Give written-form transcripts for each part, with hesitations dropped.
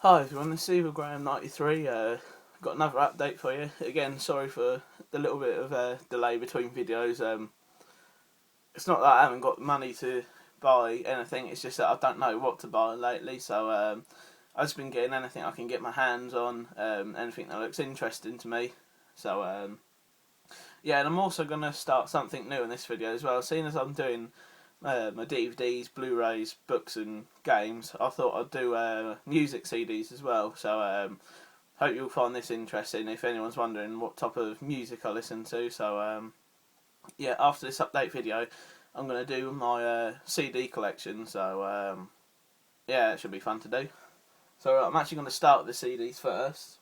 Hi everyone, this is EvilGraham93. Got another update for you. Again, sorry for the little bit of delay between videos. It's not that I haven't got money to buy anything, it's just that I don't know what to buy lately. So I've just been getting anything I can get my hands on, anything that looks interesting to me. So yeah, and I'm also going to start something new in this video as well. Seeing as I'm doing my DVDs, Blu-rays, books and games, I thought I'd do music CDs as well. So hope you'll find this interesting if anyone's wondering what type of music I listen to. So yeah, after this update video I'm going to do my CD collection. So yeah, it should be fun to do. So I'm actually going to start with the CDs first.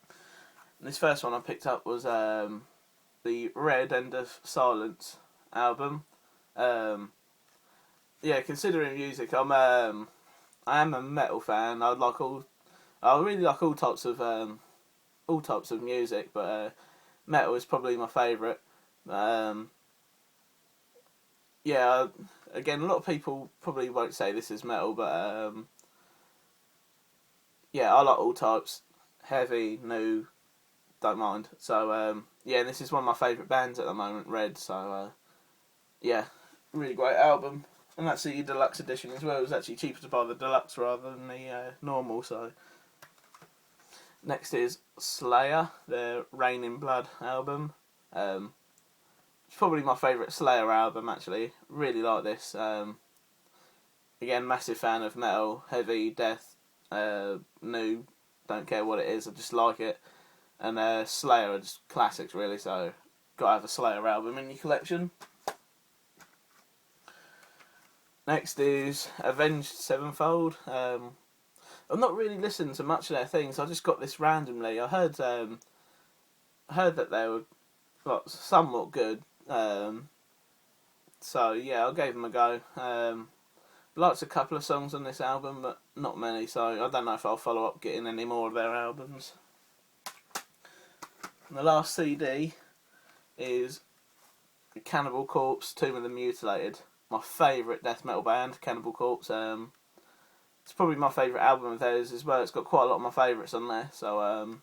And this first one I picked up was the Red End of Silence album. Yeah, considering music, I am a metal fan. I really like all types of music, but metal is probably my favourite. Yeah, again, a lot of people probably won't say this is metal, but yeah, I like all types, heavy, new, don't mind. So yeah, this is one of my favourite bands at the moment, Red. So yeah, really great album. And that's the deluxe edition as well. It was actually cheaper to buy the deluxe rather than the normal. So next is Slayer, their Rain in Blood album. It's probably my favourite Slayer album actually. Really like this. Again, massive fan of metal, heavy, death, new. Don't care what it is. I just like it. And Slayer are just classics really. So gotta have a Slayer album in your collection. Next is Avenged Sevenfold. I've not really listened to much of their things. I just got this randomly. I heard that they were somewhat good. So yeah, I gave them a go. Liked a couple of songs on this album, but not many. So I don't know if I'll follow up getting any more of their albums. And the last CD is Cannibal Corpse, Tomb of the Mutilated. My favourite death metal band, Cannibal Corpse. It's probably my favourite album of theirs as well. It's got quite a lot of my favourites on there. So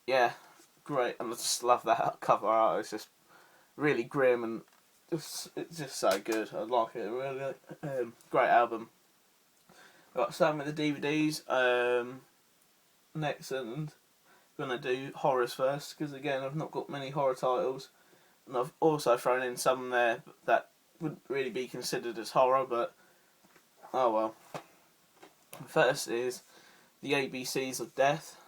yeah, great. And I just love that cover art. It's just really grim and it's just so good. I like it really. Great album. Got some of the DVDs. Next, and gonna do horrors first because again I've not got many horror titles. And I've also thrown in some there that wouldn't really be considered as horror, but oh well. First is the ABCs of Death.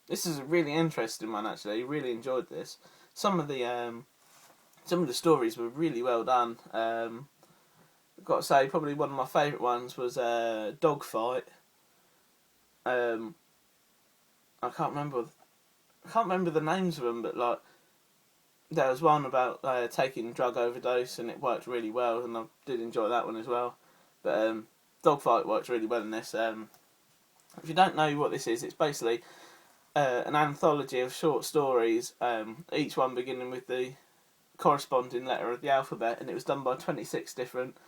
This is a really interesting one actually. Really enjoyed this. Some of the stories were really well done. I've got to say, probably one of my favourite ones was Dogfight. I can't remember the names of them, but like. There was one about taking drug overdose and it worked really well, and I did enjoy that one as well. But Dogfight works really well in this. If you don't know what this is, it's basically an anthology of short stories, each one beginning with the corresponding letter of the alphabet, and it was done by 26 different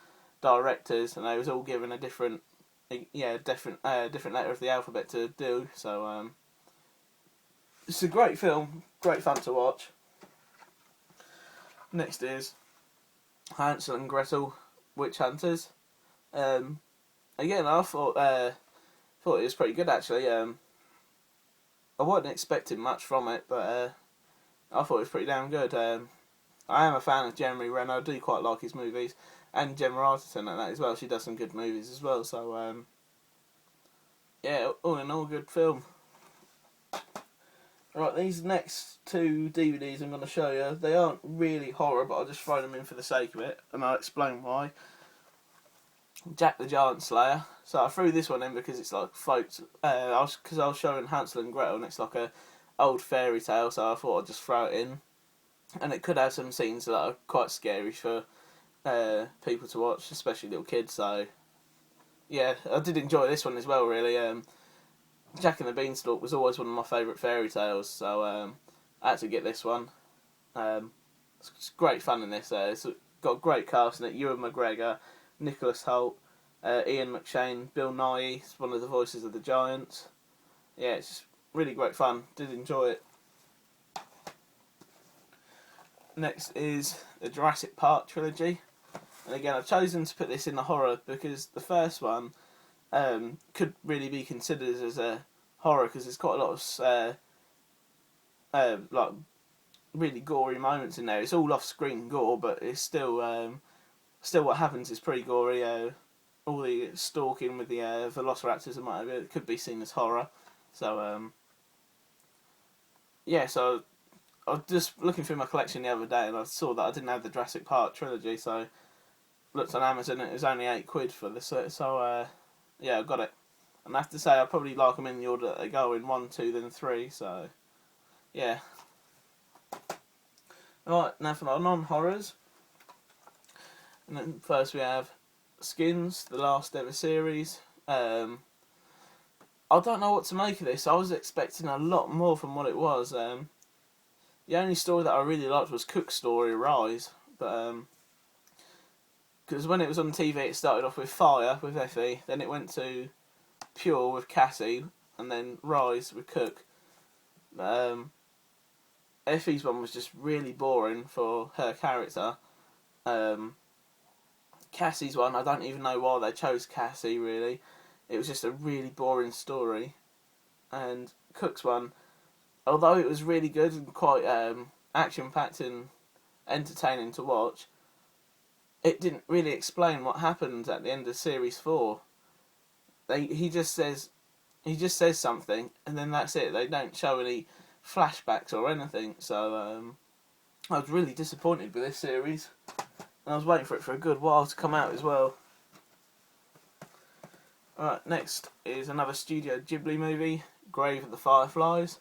directors, and they was all given a different letter of the alphabet to do. So it's a great film, great fun to watch. Next is Hansel and Gretel, Witch Hunters. Again, I thought it was pretty good actually. I wasn't expecting much from it, but I thought it was pretty damn good. I am a fan of Jeremy Renner. I do quite like his movies, and Gemma Arterton and that as well. She does some good movies as well. So yeah, all in all, good film. Right, these next two DVDs I'm going to show you, they aren't really horror, but I'll just throw them in for the sake of it, and I'll explain why. Jack the Giant Slayer. So I threw this one in because it's like folks, because I was showing Hansel and Gretel, and it's like a old fairy tale, so I thought I'd just throw it in. And it could have some scenes that are quite scary for people to watch, especially little kids, so yeah, I did enjoy this one as well, really. Jack and the Beanstalk was always one of my favourite fairy tales, so I had to get this one. It's great fun in this. It's got a great cast in it. Ewan McGregor, Nicholas Hoult, Ian McShane, Bill Nighy is one of the voices of the Giants. Yeah, it's just really great fun. Did enjoy it. Next is the Jurassic Park trilogy. And again, I've chosen to put this in the horror because the first one could really be considered as a horror because there's quite a lot of like really gory moments in there. It's all off-screen gore, but it's still what happens is pretty gory. All the stalking with the velociraptors and whatever, it could be seen as horror. So yeah, so I was just looking through my collection the other day and I saw that I didn't have the Jurassic Park trilogy, so looked on Amazon and it was only £8 for this. So yeah, I got it. And I have to say, I probably like them in the order that they go in 1, 2, then 3. So yeah. Alright, now for our non-horrors. And then first we have Skins, the last ever series. I don't know what to make of this. I was expecting a lot more from what it was. The only story that I really liked was Cook's story, Rise. But because when it was on TV, it started off with Fire with Effie, then it went to Pure with Cassie, and then Rise with Cook. Effie's one was just really boring for her character. Cassie's one, I don't even know why they chose Cassie, really. It was just a really boring story. And Cook's one, although it was really good and quite action-packed and entertaining to watch, it didn't really explain what happened at the end of Series 4. He just says something, and then that's it. They don't show any flashbacks or anything, so I was really disappointed with this series. And I was waiting for it for a good while to come out as well. Alright, next is another Studio Ghibli movie, Grave of the Fireflies.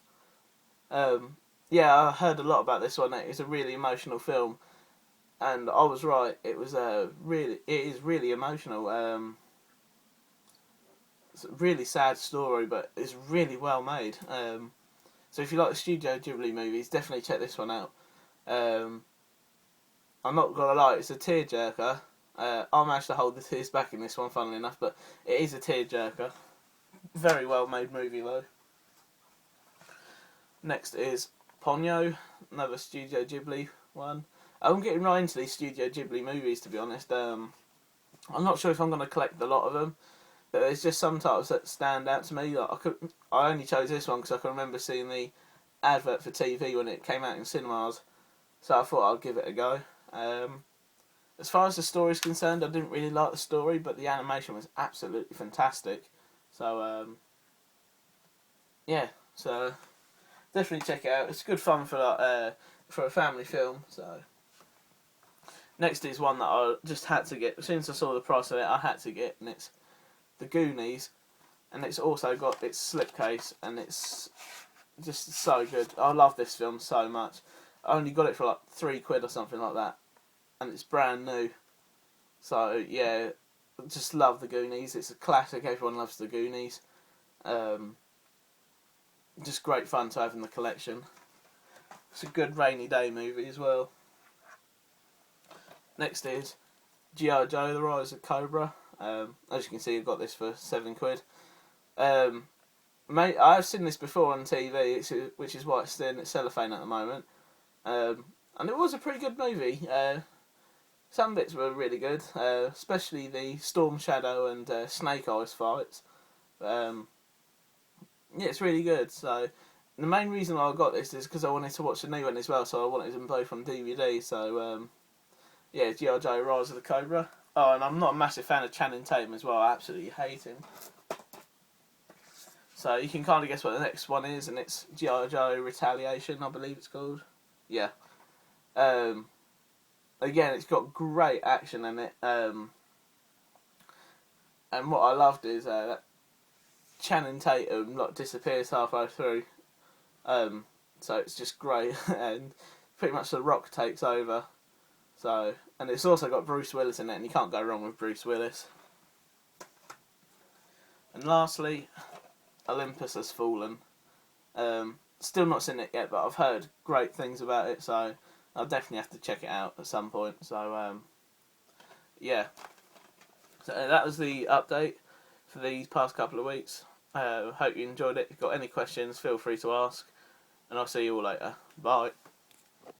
Yeah, I heard a lot about this one. It's a really emotional film, and I was right. It is really emotional. It's a really sad story, but it's really well made. So if you like the Studio Ghibli movies, definitely check this one out. I'm not gonna lie, it's a tearjerker. I managed to hold the tears back in this one, funnily enough, but it is a tearjerker. Very well made movie though. Next is Ponyo, another Studio Ghibli one. I'm getting right into these Studio Ghibli movies, to be honest. I'm not sure if I'm going to collect a lot of them, but there's just some titles that stand out to me. Like I only chose this one because I can remember seeing the advert for TV when it came out in cinemas, so I thought I'd give it a go. As far as the story is concerned, I didn't really like the story, but the animation was absolutely fantastic. So yeah, so definitely check it out. It's good fun for a family film. So next is one that I just had to get. As soon as I saw the price of it, I had to get, and it's the Goonies, and it's also got its slipcase, and it's just so good. I love this film so much. I only got it for like £3 or something like that, and it's brand new. So yeah, just love the Goonies. It's a classic. Everyone loves the Goonies. Just great fun to have in the collection. It's a good rainy day movie as well. Next is G.I. Joe, The Rise of Cobra. As you can see, I got this for £7. Mate, I've seen this before on TV, which is why it's still in its cellophane at the moment. And it was a pretty good movie. Some bits were really good, especially the Storm Shadow and Snake Eyes fights. Yeah, it's really good. So the main reason I got this is because I wanted to watch the new one as well, so I wanted them both on DVD. So yeah, G.I. Joe, Rise of the Cobra. Oh, and I'm not a massive fan of Channing Tatum as well. I absolutely hate him. So you can kind of guess what the next one is, and it's G.I. Joe Retaliation, I believe it's called. Yeah. Again, it's got great action in it. And what I loved is that Channing Tatum disappears halfway through. So it's just great, and pretty much The Rock takes over. So, and it's also got Bruce Willis in it, and you can't go wrong with Bruce Willis. And lastly, Olympus Has Fallen. Still not seen it yet, but I've heard great things about it, so I'll definitely have to check it out at some point. So yeah, So that was the update for these past couple of weeks. Hope you enjoyed it. If you've got any questions, feel free to ask. And I'll see you all later. Bye.